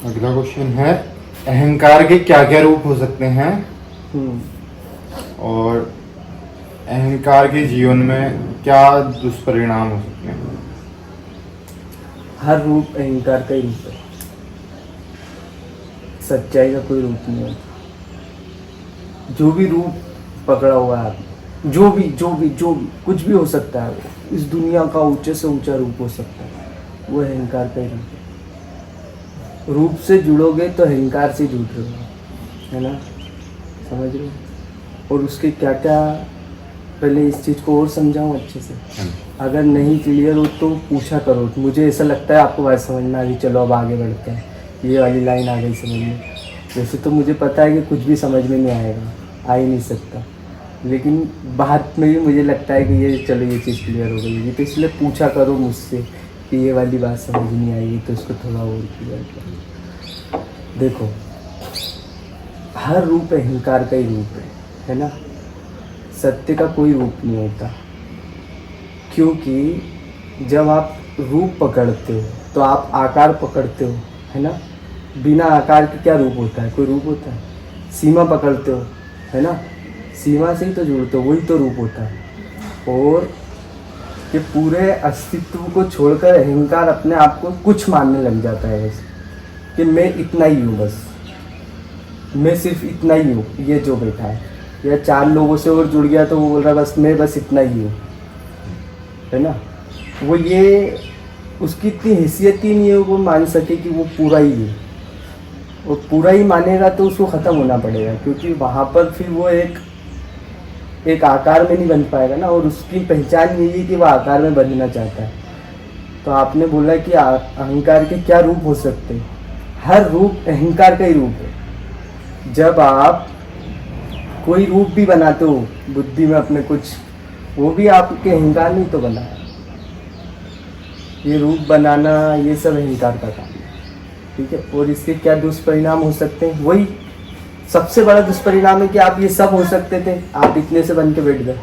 अगला क्वेश्चन है, अहंकार के क्या क्या रूप हो सकते हैं और अहंकार के जीवन में क्या दुष्परिणाम हो सकते हैं? हर रूप अहंकार का ही रूप है, सच्चाई का कोई रूप नहीं है। जो भी रूप पकड़ा हुआ है आपने, जो भी कुछ भी हो सकता है, वो इस दुनिया का ऊंचे से ऊंचा रूप हो सकता है, वो अहंकार का ही रूप है। रूप से जुड़ोगे तो अहंकार से जुड़ रहे हो, है ना, समझ रहे हो। और उसके क्या क्या, पहले इस चीज़ को और समझाऊँ अच्छे से, अगर नहीं क्लियर हो तो पूछा करो। मुझे ऐसा लगता है आपको बात समझ में आ गई, चलो अब आगे बढ़ते हैं, ये वाली लाइन आ गई समझ में। वैसे तो मुझे पता है कि कुछ भी समझ में नहीं आएगा, आ ही नहीं सकता, लेकिन बात में भी मुझे लगता है कि ये चलो ये चीज़ क्लियर हो गई, तो इसलिए पूछा करो मुझसे कि ये वाली बात समझ नहीं आएगी तो इसको थोड़ा और क्लियर करो। देखो, हर रूप अहंकार का ही रूप है ना, सत्य का कोई रूप नहीं होता। क्योंकि जब आप रूप पकड़ते हो तो आप आकार पकड़ते हो, है ना। बिना आकार के क्या रूप होता है, कोई रूप होता है। सीमा पकड़ते हो, है ना, सीमा से ही तो जुड़ते हो, वही तो रूप होता है। और ये पूरे अस्तित्व को छोड़कर अहंकार अपने आप को कुछ मानने लग जाता है, बस कि मैं इतना ही हूँ, बस मैं सिर्फ इतना ही हूँ। ये जो बैठा है या 4 लोगों से और जुड़ गया तो वो बोल रहा है बस मैं बस इतना ही हूँ, है ना। वो ये उसकी इतनी हैसियत ही नहीं है वो मान सके कि वो पूरा ही है। वो पूरा ही मानेगा तो उसको ख़त्म होना पड़ेगा, क्योंकि वहाँ पर फिर वो एक आकार में नहीं बन पाएगा ना। और उसकी पहचान यही है कि वो आकार में बनना चाहता है। तो आपने बोला कि अहंकार के क्या रूप हो सकते हैं, हर रूप अहंकार का ही रूप है। जब आप कोई रूप भी बनाते हो बुद्धि में अपने कुछ, वो भी आपके अहंकार नहीं तो बना है। ये रूप बनाना ये सब अहंकार का काम है, ठीक है। और इसके क्या दुष्परिणाम हो सकते हैं, वही सबसे बड़ा दुष्परिणाम है कि आप ये सब हो सकते थे, आप इतने से बन के बैठ गए।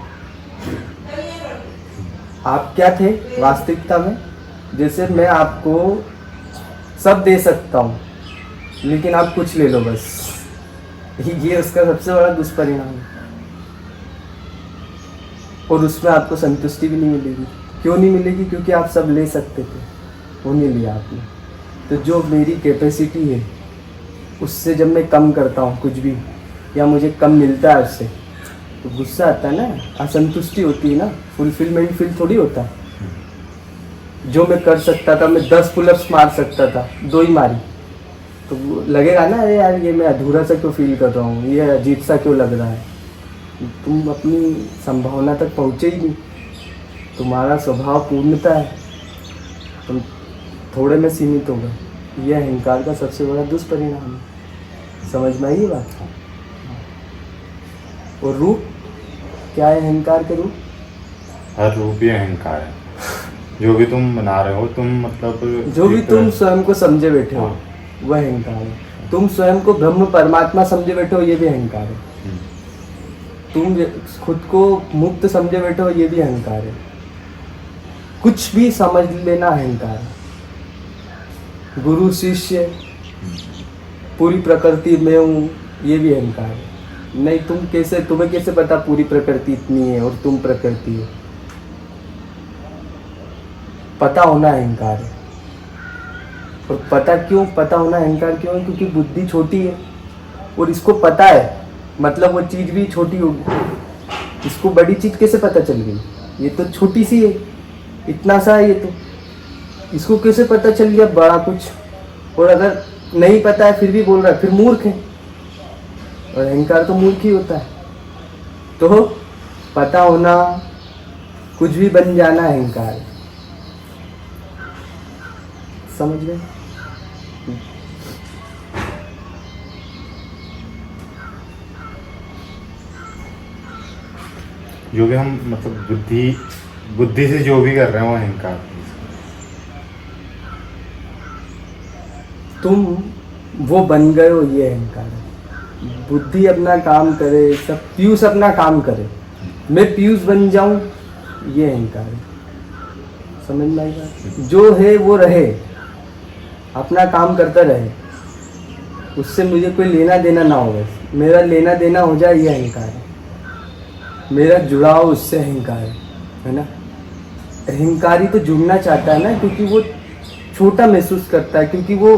आप क्या थे वास्तविकता में, जैसे मैं आपको सब दे सकता हूँ लेकिन आप कुछ ले लो बस, ये उसका सबसे बड़ा दुष्परिणाम है। और उसमें आपको संतुष्टि भी नहीं मिलेगी। क्यों नहीं मिलेगी, क्योंकि आप सब ले सकते थे, वो नहीं लिया आपने। तो जो मेरी कैपेसिटी है उससे जब मैं कम करता हूँ कुछ भी, या मुझे कम मिलता है उससे, तो गुस्सा आता है ना, असंतुष्टि होती है ना, फुलफिलमेंट फील थोड़ी होता है। जो मैं कर सकता था, मैं 10 पुलअप्स मार सकता था, 2 ही मारी, तो लगेगा ना अरे यार ये मैं अधूरा सा क्यों फील कर रहा हूँ, ये अजीब सा क्यों लग रहा है। तुम अपनी संभावना तक पहुँचे ही नहीं, तुम्हारा स्वभाव पूर्णता है, तुम थोड़े में सीमित हो गए। यह अहंकार का सबसे बड़ा दुष्परिणाम है। समझ में आई बात। और रूप क्या है अहंकार के रूप, हर रूप ही अहंकार है। जो भी तुम बना रहे हो तुम, मतलब जो भी तुम स्वयं को समझे बैठे हो वह अहंकार है। तुम स्वयं को ब्रह्म परमात्मा समझे बैठे हो, ये भी अहंकार है। तुम खुद को मुक्त समझे बैठे हो, ये भी अहंकार है। कुछ भी समझ लेना अहंकार है। गुरु शिष्य, पूरी प्रकृति में हूँ, ये भी अहंकार है। नहीं, तुम्हें कैसे पता पूरी प्रकृति इतनी है और तुम प्रकृति हो। पता होना अहंकार है। और पता होना अहंकार क्यों है, क्योंकि बुद्धि छोटी है और इसको पता है, मतलब वो चीज़ भी छोटी होगी। इसको बड़ी चीज़ कैसे पता चल गई, ये तो छोटी सी है, इतना सा है ये तो, इसको कैसे पता चल गया बड़ा कुछ। और अगर नहीं पता है फिर भी बोल रहा है, फिर मूर्ख है। और अहंकार तो मूर्ख ही होता है। तो पता होना, कुछ भी बन जाना अहंकार है। समझ गए। जो भी हम मतलब बुद्धि से जो भी कर रहे हैं वो अहंकार। तुम वो बन गए हो, ये अहंकार है। बुद्धि अपना काम करे, सब पीयूष अपना काम करे, मैं पीयूष बन जाऊं, ये अहंकार है। समझ में आएगा। जो है वो रहे, अपना काम करता रहे, उससे मुझे कोई लेना देना ना हो, बस मेरा लेना देना हो जाए ये अहंकार है, मेरा जुड़ाव उससे अहंकार है ना। अहंकारी तो जुड़ना चाहता है ना, क्योंकि वो छोटा महसूस करता है, क्योंकि वो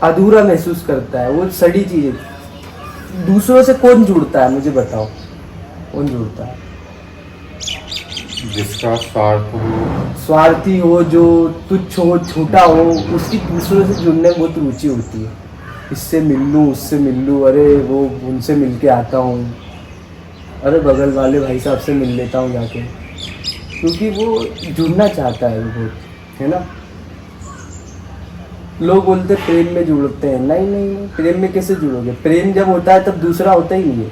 अधूरा महसूस करता है, वो सड़ी चीज है। दूसरों से कौन जुड़ता है मुझे बताओ, कौन जुड़ता है? जिसका स्वार्थ हो, स्वार्थी हो, जो तुच्छ हो, छोटा हो, उसकी दूसरों से जुड़ने में बहुत रुचि होती है। इससे मिल लूँ, उससे मिल लूँ, अरे वो उनसे मिल के आता हूँ, अरे बगल वाले भाई साहब से मिल लेता हूँ जाके, क्योंकि वो जुड़ना चाहता है बहुत, है ना। लोग बोलते प्रेम में जुड़ते हैं, नहीं नहीं नहीं, प्रेम में कैसे जुड़ोगे? प्रेम जब होता है तब दूसरा होता ही नहीं है।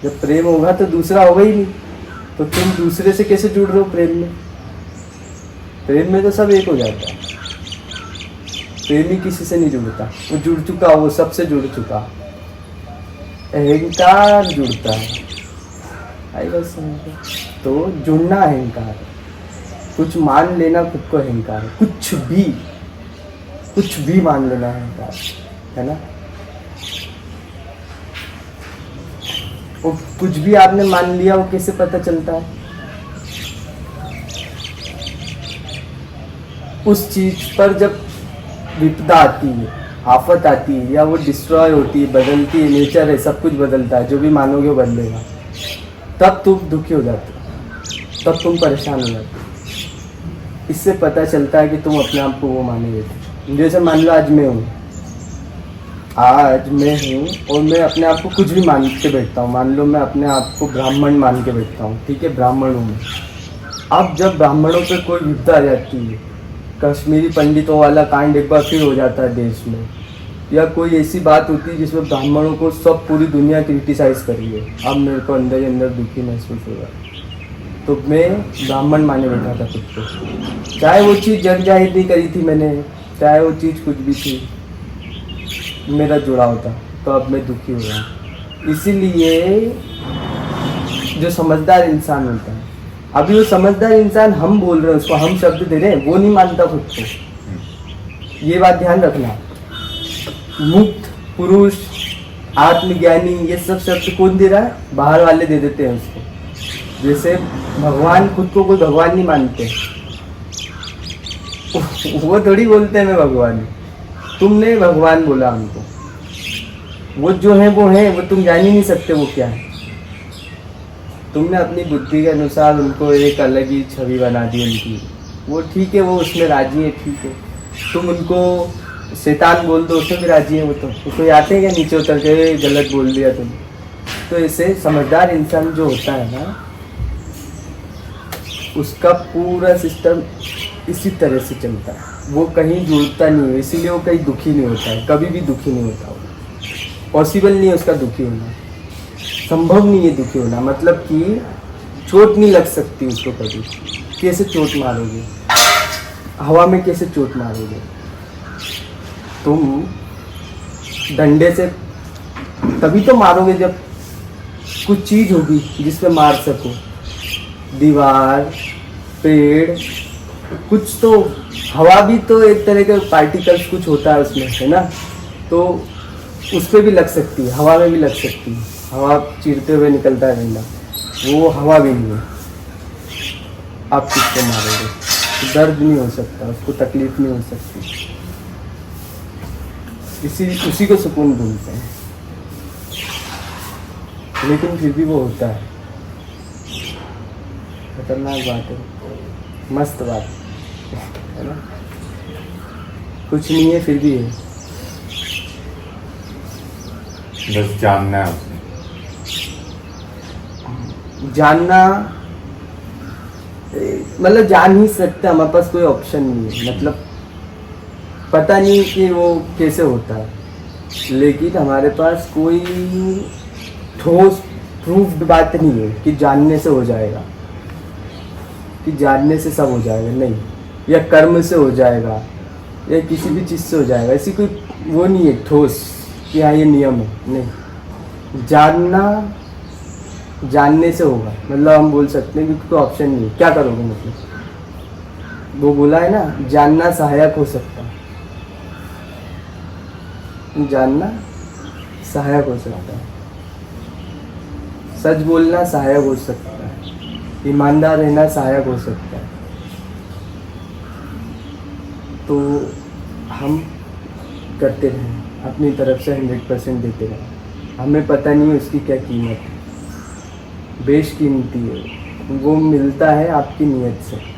जब प्रेम होगा तो दूसरा होगा ही नहीं, तो तुम दूसरे से कैसे जुड़ रहे हो प्रेम में? प्रेम में तो सब एक हो जाता है। प्रेमी किसी से नहीं जुड़ता, वो जुड़ चुका, वो सबसे जुड़ चुका। अहंकार जुड़ता है, आई बात समझो? तो जुड़ना अहंकार, कुछ मान लेना खुद को अहंकार है, कुछ भी मान लेना अहंकार है ना। वो कुछ भी आपने मान लिया, वो कैसे पता चलता है? उस चीज पर जब विपदा आती है, आफत आती है, या वो डिस्ट्रॉय होती है, बदलती है, नेचर है, सब कुछ बदलता है, जो भी मानोगे वो बदलेगा, तब तुम दुखी हो जाते हो, तब तुम परेशान हो जाते हो। इससे पता चलता है कि तुम अपने आप को वो माने बैठे। जैसे मान लो आज मैं हूँ और मैं अपने आप को कुछ भी मान के बैठता हूँ। मान लो मैं अपने आप को ब्राह्मण मान के बैठता हूँ, ठीक है, ब्राह्मण हूँ मैं। अब जब ब्राह्मणों पे कोई विपदा आ जाती है, कश्मीरी पंडितों वाला कांड एक बार फिर हो जाता है देश में, या कोई ऐसी बात होती है जिसमें ब्राह्मणों को सब पूरी दुनिया क्रिटिसाइज कर रही है, अब मेरे को अंदर ही अंदर दुखी महसूस हो रहा है। तो मैं ब्राह्मण माने बैठा था खुद को, चाहे वो चीज़ जग जाहिर नहीं करी थी मैंने, चाहे वो चीज़ कुछ भी थी, मेरा जुड़ाव था, तो अब मैं दुखी हो रहा हूँ। इसीलिए जो समझदार इंसान होता है, अभी वो समझदार इंसान हम बोल रहे हैं उसको, हम शब्द दे रहे हैं, वो नहीं मानता खुद को। ये बात ध्यान रखना। मुक्त पुरुष, आत्मज्ञानी, ये सब शब्द कौन दे रहा है? बाहर वाले दे देते हैं उसको। जैसे भगवान, खुद को कोई भगवान नहीं मानते, वो थोड़ी बोलते हैं मैं भगवान। तुमने भगवान बोला हमको, वो जो है वो है, वो तुम जान ही नहीं सकते वो क्या है। तुमने अपनी बुद्धि के अनुसार उनको एक अलग ही छवि बना दी उनकी, वो ठीक है, वो उसमें राजी है, ठीक है। तुम उनको शैतान बोल दो, उसमें भी राजी है वो, तो कोई आते हैं क्या नीचे उतर के गलत बोल दिया तुम? तो ऐसे समझदार इंसान जो होता है ना, उसका पूरा सिस्टम इसी तरह से चलता है, वो कहीं जुड़ता नहीं है, इसीलिए वो कहीं दुखी नहीं होता है, कभी भी दुखी नहीं होता। पॉसिबल नहीं है उसका दुखी होना, संभव नहीं है दुखी होना। मतलब कि चोट नहीं लग सकती उसको कभी। कैसे चोट मारोगे? हवा में कैसे चोट मारोगे? तुम डंडे से तभी तो मारोगे जब कुछ चीज़ होगी जिसमें मार सको, दीवार, पेड़, कुछ तो। हवा भी तो एक तरह के पार्टिकल्स कुछ होता है उसमें, है ना, तो उस पर भी लग सकती है, हवा में भी लग सकती है। हवा चीरते हुए निकलता है डंडा, वो हवा भी नहीं है। आप किसको मारोगे? दर्द नहीं हो सकता, उसको तकलीफ नहीं हो सकती, उसी को सुकून बोलते हैं। लेकिन फिर भी वो होता है। खतरनाक बात है, मस्त बात है ना। कुछ नहीं है फिर भी है, बस जानना है उसे। जानना मतलब जान ही सकते, हमारे पास कोई ऑप्शन नहीं है। मतलब पता नहीं कि वो कैसे होता है, लेकिन हमारे पास कोई ठोस प्रूफ्ड बात नहीं है कि जानने से हो जाएगा, कि जानने से सब हो जाएगा, नहीं, या कर्म से हो जाएगा, या किसी भी चीज़ से हो जाएगा। ऐसी कोई वो नहीं है ठोस कि हाँ ये नियम है, नहीं। जानने से होगा, मतलब हम बोल सकते हैं कि कोई ऑप्शन नहीं है। क्या करोगे? मतलब वो बोला है ना, जानना सहायक हो सकता है, जानना सहायक हो सकता है, सच बोलना सहायक हो सकता है, ईमानदार रहना सहायक हो सकता है। तो हम करते रहें, अपनी तरफ से 100% देते रहें। हमें पता नहीं है उसकी क्या कीमत है, बेशकीमती है, वो मिलता है आपकी नीयत से।